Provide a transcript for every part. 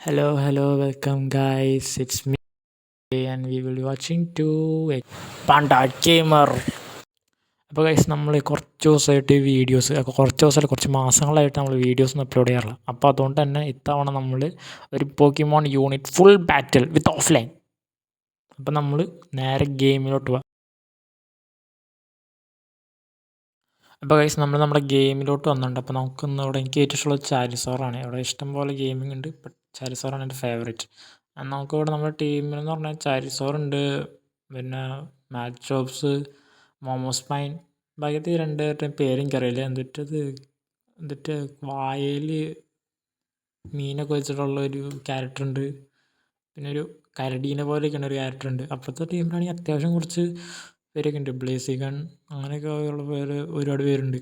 Hello, welcome guys. It's me and we will be watching to Panda Gamer. അപ്പോൾ guys നമ്മൾ കുറച്ച് ദിവസമായിട്ട് കുറച്ച് ദിവസമല്ല കുറച്ച് മാസങ്ങളായിട്ട് നമ്മൾ വീഡിയോസ് അപ്ലോഡ് ചെയ്യാറില്ല. അപ്പോൾ അതുകൊണ്ട് തന്നെ ഇത്തവണ നമ്മൾ ഒരു പോക്കിമോൺ യൂണിറ്റ് ഫുൾ ബാറ്റിൽ വിത്ത് ഓഫ്ലൈൻ. അപ്പോൾ നമ്മൾ നേരെ ഗെയിമിലോട്ട് പോവാം. അപ്പോൾ ഗൈസ് നമ്മുടെ ഗെയിമിലോട്ട് വന്നിട്ടുണ്ട്. അപ്പോൾ നമുക്കിന്ന് ഇവിടെ എനിക്ക് ഏറ്റവും ഇഷ്ടമുള്ള ചാരിസോറാണ്. ഇവിടെ ഇഷ്ടംപോലെ ഗെയിമിംഗ് ഉണ്ട്. ബട്ട് ചാരിസോറാണ് എൻ്റെ ഫേവറേറ്റ്. നമുക്കിവിടെ നമ്മുടെ ടീമിലെന്ന് പറഞ്ഞാൽ ചാരിസോറുണ്ട്, പിന്നെ മാച്ച് ചോപ്സ്, മോമോസ് പൈൻ, ബാക്കി രണ്ട് പേരെനിക്കറിയില്ല. എന്നിട്ട് വായയിൽ മീനൊക്കെ വെച്ചിട്ടുള്ള ഒരു ക്യാരക്ടറുണ്ട്, പിന്നെ ഒരു കരടീനെ പോലെയൊക്കെയാണ് ഒരു ക്യാരക്ടറുണ്ട്. അപ്പോഴത്തെ ടീമിലാണെങ്കിൽ അത്യാവശ്യം കുറച്ച് പേരൊക്കെ ഉണ്ട്. ബ്ലേസിഗൺ അങ്ങനെയൊക്കെ ഉള്ള ഒരുപാട് പേരുണ്ട്.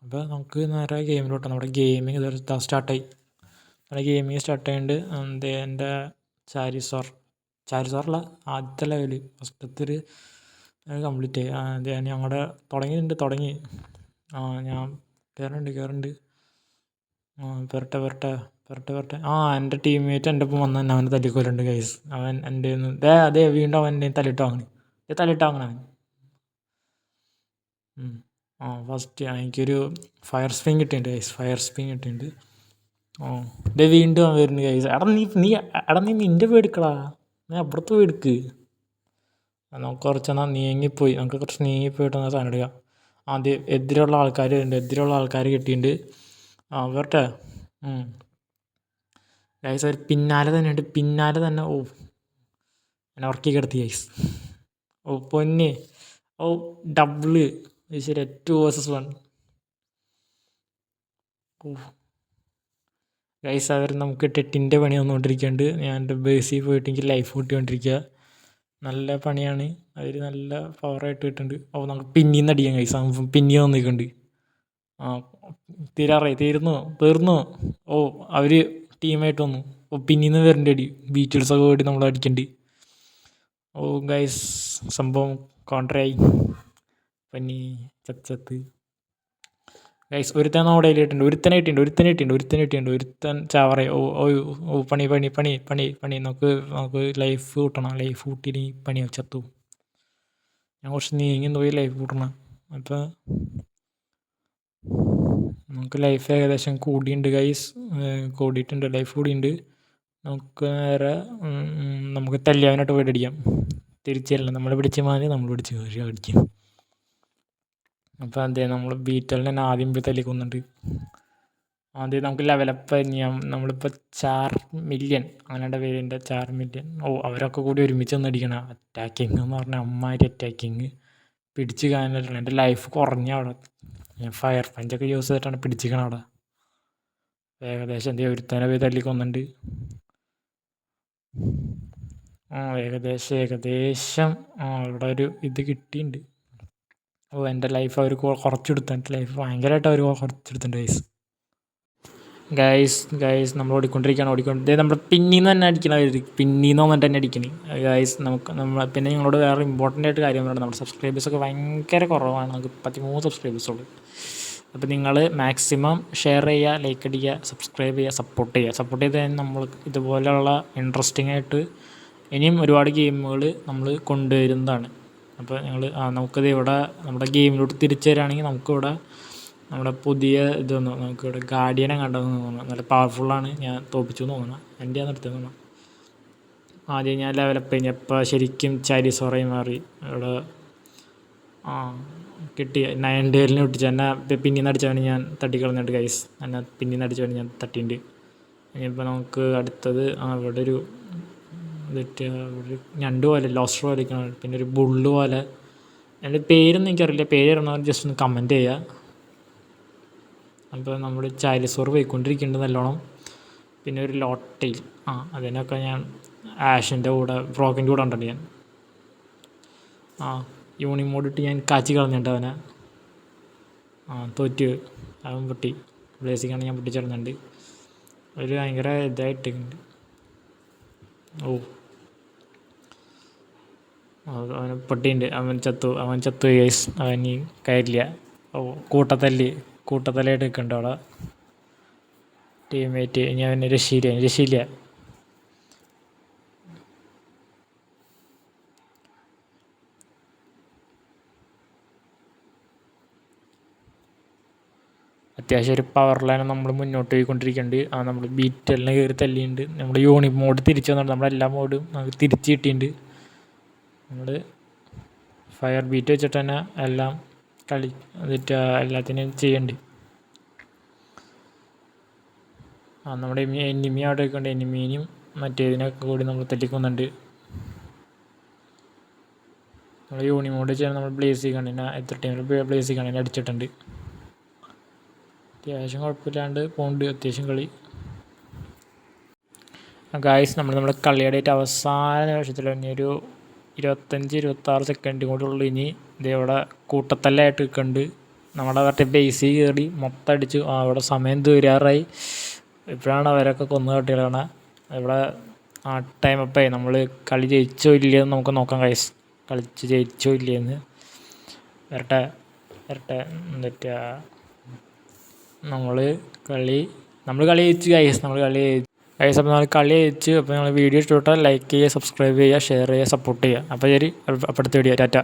അപ്പോൾ നമുക്ക് നേരെ ഗെയിമിലോട്ട് നമ്മുടെ ഗെയിമിങ് സ്റ്റാർട്ടായി. നമ്മുടെ ഗെയിമിങ് സ്റ്റാർട്ട് ചെയ്യുന്നുണ്ട്. എൻ്റെ ചാരിസോറല്ല, ആദ്യത്തെ ലെവല് ഫസ്റ്റത്തിൽ കംപ്ലീറ്റ് ആയി. അതെ ഞങ്ങളുടെ തുടങ്ങി. ഞാൻ കയറുന്നുണ്ട്. പെരട്ടെ. എൻ്റെ ടീംമേറ്റ് എൻ്റെ ഒപ്പം വന്ന് അവനെ തല്ലിക്കൊല്ലുണ്ട് ഗൈസ്. അവൻ എൻ്റെ അതെ വീണ്ടും അവൻ എൻ്റെ തല്ലിട്ട് വാങ്ങണം അവൻ. ഫസ്റ്റ് എനിക്കൊരു ഫയർ സ്പിൻ കിട്ടിയിട്ടുണ്ട്. വീണ്ടും അവൻ വരുന്നു ഗൈസ്. നീ നിൻ്റെ പോയെടുക്കടാ, നീ അപ്പുറത്ത് പോയെടുക്ക്. നമുക്ക് കുറച്ചെന്നാൽ നമുക്ക് കുറച്ച് നീങ്ങിപ്പോയിട്ട് സാധനം എടുക്കാം. ആദ്യം എതിരുള്ള ആൾക്കാർ കിട്ടിയിട്ടുണ്ട്. വരട്ടെ ഗൈസ്. അവർ പിന്നാലെ തന്നെ എന്നെ ഉറക്കി കിടത്തി ഗൈസ്. പൊന്നെ ഡബിള് ശരി 2 vs 1. ഗൈസ് അവർ നമുക്ക് ടെട്ടിൻ്റെ പണി വന്നുകൊണ്ടിരിക്കുന്നുണ്ട്. ഞാൻ എൻ്റെ ബേസിൽ പോയിട്ട് എനിക്ക് ലൈഫ് കൂട്ടിക്കൊണ്ടിരിക്കുക. നല്ല പണിയാണ്. അവർ നല്ല പവറായിട്ട് കിട്ടുന്നുണ്ട്. നമുക്ക് പിന്നീന്ന് അടിക്കാം ഗൈസ്. പിന്നീ വന്നിട്ടുണ്ട്. തീർന്നു. അവർ ടീമായിട്ട് വന്നു. പിന്നീന്ന് വരേണ്ട അടി ബീറ്റിൽസൊക്കെ വേണ്ടി നമ്മൾ അടിക്കണ്ട്. ഗൈസ് സംഭവം കോൺട്രായി. പനി ചത്ത് ഗൈസ്. ഒരുത്തൻ അവിടെ ഇട്ടുണ്ട്. ഒരുത്തൻ ചാവറേ. പണി. നമുക്ക് ലൈഫ് കൂട്ടണം. ലൈഫ് കൂട്ടിയിട്ട് പണി ചത്തു. ഞാൻ കുറച്ച് നീങ്ങി പോയി ലൈഫ് കൂട്ടണം. അപ്പോൾ നമുക്ക് ലൈഫ് ഏകദേശം കൂടിയിട്ടുണ്ട് ഗൈസ്. ലൈഫ് കൂടിയിട്ടുണ്ട്. നമുക്ക് നേരെ നമുക്ക് തല്ലിയാവനായിട്ട് പോയിട്ട് അടിക്കാം. തിരിച്ചല്ല, നമ്മൾ പിടിച്ച് മാറി നമ്മൾ പിടിച്ച് അടിക്കും. അപ്പോൾ അതെ നമ്മൾ ബീറ്റലിനെ തന്നെ ആദ്യം പോയി തല്ലിക്കൊന്നുണ്ട്. ആദ്യം നമുക്ക് ലെവലപ്പ് ചെയ്യാം. നമ്മളിപ്പോൾ 4 മില്യൺ അങ്ങനെ പേരിൻ്റെ 4 മില്യൺ. അവരൊക്കെ കൂടി ഒരുമിച്ച് ഒന്ന് അടിക്കണം. അറ്റാക്കിങ് എന്ന് പറഞ്ഞാൽ അമ്മാതിരി അറ്റാക്കിങ് പിടിച്ച് കാണാനായിട്ടുള്ള. എൻ്റെ ലൈഫ് കുറഞ്ഞ അവിടെ. ഞാൻ ഫയർ പഞ്ചൊക്കെ യൂസ് ചെയ്തിട്ടാണ് പിടിച്ചിരിക്കണം അവിടെ. ഏകദേശം ഒരുത്തനെ പോയി തല്ലിക്കൊന്നുണ്ട്. ഏകദേശം ഇവിടെ ഒരു ഇത് കിട്ടിയിട്ടുണ്ട്. എൻ്റെ ലൈഫ് അവർ കുറച്ചെടുത്തു. എൻ്റെ ലൈഫ് ഭയങ്കരമായിട്ട് അവർ കുറച്ചെടുത്തിട്ടുണ്ട് ഗൈസ്. നമ്മൾ ഓടിക്കൊണ്ടിരിക്കുകയാണ്. നമ്മുടെ പിന്നീന്ന് തന്നെ പിന്നീന്ന് വന്നിട്ട് തന്നെ അടിക്കണേ ഗൈസ്. പിന്നെ ഞങ്ങളോട് വേറെ ഇമ്പോർട്ടൻ്റ് ആയിട്ട് കാര്യം പറയുന്നത്, നമ്മുടെ സബ്സ്ക്രൈബേഴ്സൊക്കെ ഭയങ്കര കുറവാണ്. നമുക്ക് 13 സബ്സ്ക്രൈബേഴ്സുള്ളൂ. അപ്പോൾ നിങ്ങൾ മാക്സിമം ഷെയർ ചെയ്യുക, ലൈക്ക് അടിക്കുക, സബ്സ്ക്രൈബ് ചെയ്യുക, സപ്പോർട്ട് ചെയ്ത് കഴിഞ്ഞാൽ നമ്മൾ ഇതുപോലെയുള്ള ഇൻട്രസ്റ്റിംഗ് ആയിട്ട് ഇനിയും ഒരുപാട് ഗെയിമുകൾ നമ്മൾ കൊണ്ടുവരുന്നതാണ്. അപ്പോൾ നമുക്കത് ഇവിടെ നമ്മുടെ ഗെയിമിലോട്ട് തിരിച്ചു തരികയാണെങ്കിൽ നമുക്കിവിടെ നമ്മുടെ പുതിയ നമുക്കിവിടെ ഗാർഡിയനെ കണ്ടതെന്ന് തോന്നുന്നു. നല്ല പവർഫുള്ളാണ്. ഞാൻ തോപ്പിച്ചു എന്ന് തോന്നുന്നു. എൻ്റെ നിർത്തിയെന്ന് തോന്നുന്നു. ആദ്യം ഞാൻ ലെവലപ്പ് കഴിഞ്ഞപ്പോൾ ശരിക്കും ചാരിസോറായി മാറി. ഇവിടെ കിട്ടി 9 ഡേലിനെ ഒട്ടിച്ച് എന്നെ പിന്നീന്ന് അടിച്ചവന് ഞാൻ തട്ടിക്കളഞ്ഞിട്ട് ഗൈസ്. എന്നെ പിന്നീന്ന് അടിച്ചവന് ഞാൻ തട്ടിയിട്ടുണ്ട്. ഇനിയിപ്പോൾ നമുക്ക് അടുത്തത് ഇവിടെ ഒരു ഞണ്ട് പോലെ ലോസ്റ്റർ പോലെ ഇരിക്കണം. പിന്നെ ഒരു ബുള്ള് പോലെ. എൻ്റെ പേരൊന്നും എനിക്കറിയില്ല. പേര് അറിയണവർ ജസ്റ്റ് ഒന്ന് കമൻറ്റ് ചെയ്യുക. അപ്പോൾ നമ്മൾ ചാരിസോർ പോയിക്കൊണ്ടിരിക്കുന്നുണ്ട് നല്ലോണം. പിന്നെ ഒരു ലോട്ടയിൽ അതിനൊക്കെ ഞാൻ ആഷിൻ്റെ കൂടെ ഫ്രോക്കിൻ്റെ കൂടെ ഉണ്ടല്ലോ ഞാൻ. യൂണിമോഡ് ഇട്ട് ഞാൻ കാച്ചി കളഞ്ഞിട്ട് അവനെ. തോറ്റ് അവൻ പൊട്ടി. ബ്ലേസിക്കാണ് ഞാൻ പൊട്ടിച്ചടഞ്ഞിട്ടുണ്ട്. ഒരു ഭയങ്കര ഇതായിട്ടുണ്ട്. അവന് പൊട്ടിയുണ്ട്. അവൻ ചത്തു ഗൈസ്. അവൻ കയറില്ല. കൂട്ടത്തല്ലായിട്ട് നിൽക്കുന്നുണ്ട് അവിടെ ടീംമേറ്റ്. ഇനി അവന് രക്ഷയില്ല. അത്യാവശ്യം ഒരു പവറിലാണ് നമ്മൾ മുന്നോട്ട് പോയിക്കൊണ്ടിരിക്കുന്നുണ്ട്. നമ്മൾ ബീറ്റലിനെ കയറി തല്ലിയിട്ടുണ്ട്. നമ്മുടെ യൂണി മോഡ് തിരിച്ചു വന്നിട്ടുണ്ട്. നമ്മുടെ എല്ലാ മോഡും നമുക്ക് തിരിച്ച് കിട്ടിയിട്ടുണ്ട്. നമ്മൾ ഫയർ ബീറ്റ് വെച്ചിട്ട് തന്നെ എല്ലാം എന്നിട്ട് എല്ലാത്തിനും ചെയ്യുന്നുണ്ട്. നമ്മുടെ എനിമി അവിടെ വെക്കുന്നുണ്ട്. എനിമീനും മറ്റേതിനൊക്കെ കൂടി നമ്മൾ തല്ലിക്കുന്നുണ്ട്. നമ്മൾ യൂണിമോഡ് ചെയ്യാൻ നമ്മൾ ബ്ലേസി കണ്ണിനെ എത്ര ടൈമിൽ ബ്ലേസി കണ്ണിനെ അടിച്ചിട്ടുണ്ട്. അത്യാവശ്യം കുഴപ്പമില്ലാണ്ട് പോകുന്നുണ്ട് അത്യാവശ്യം കളി. ഗായ്സ് നമ്മുടെ കളിയുടെ അവസാന നിമിഷത്തിൽ ഇനി ഒരു 25-26 സെക്കൻഡ് കൂടെ ഉള്ളു. ഇനി ഇതേവിടെ കൂട്ടത്തല്ലായിട്ട് നിൽക്കുന്നുണ്ട്. നമ്മുടെ മറ്റേ ബേസിൽ കയറി മൊത്തം അടിച്ചു. അവിടെ സമയം തീരാറായി. ഇപ്പോഴാണ് അവരൊക്കെ കൊന്നു കെട്ടികളാണ്. ഇവിടെ ടൈം അപ്പായി. നമ്മൾ കളി ജയിച്ചോ ഇല്ലയെന്ന് നമുക്ക് നോക്കാം ഗൈസ്. കളിച്ച് ജയിച്ചോ ഇല്ലയെന്ന് വരട്ടെ എന്നിട്ട് നമ്മൾ കളി ജയിച്ചു ഗൈസ്. അപ്പോൾ നമ്മൾ കളി ജയിച്ചു. അപ്പോൾ നിങ്ങൾ വീഡിയോ ഇഷ്ടപ്പെട്ടാൽ ലൈക്ക് ചെയ്യുക, സബ്സ്ക്രൈബ് ചെയ്യുക, ഷെയർ ചെയ്യുക, സപ്പോർട്ട് ചെയ്യുക. അപ്പോൾ ശരി, അടുത്ത വീഡിയോ. ടാറ്റ.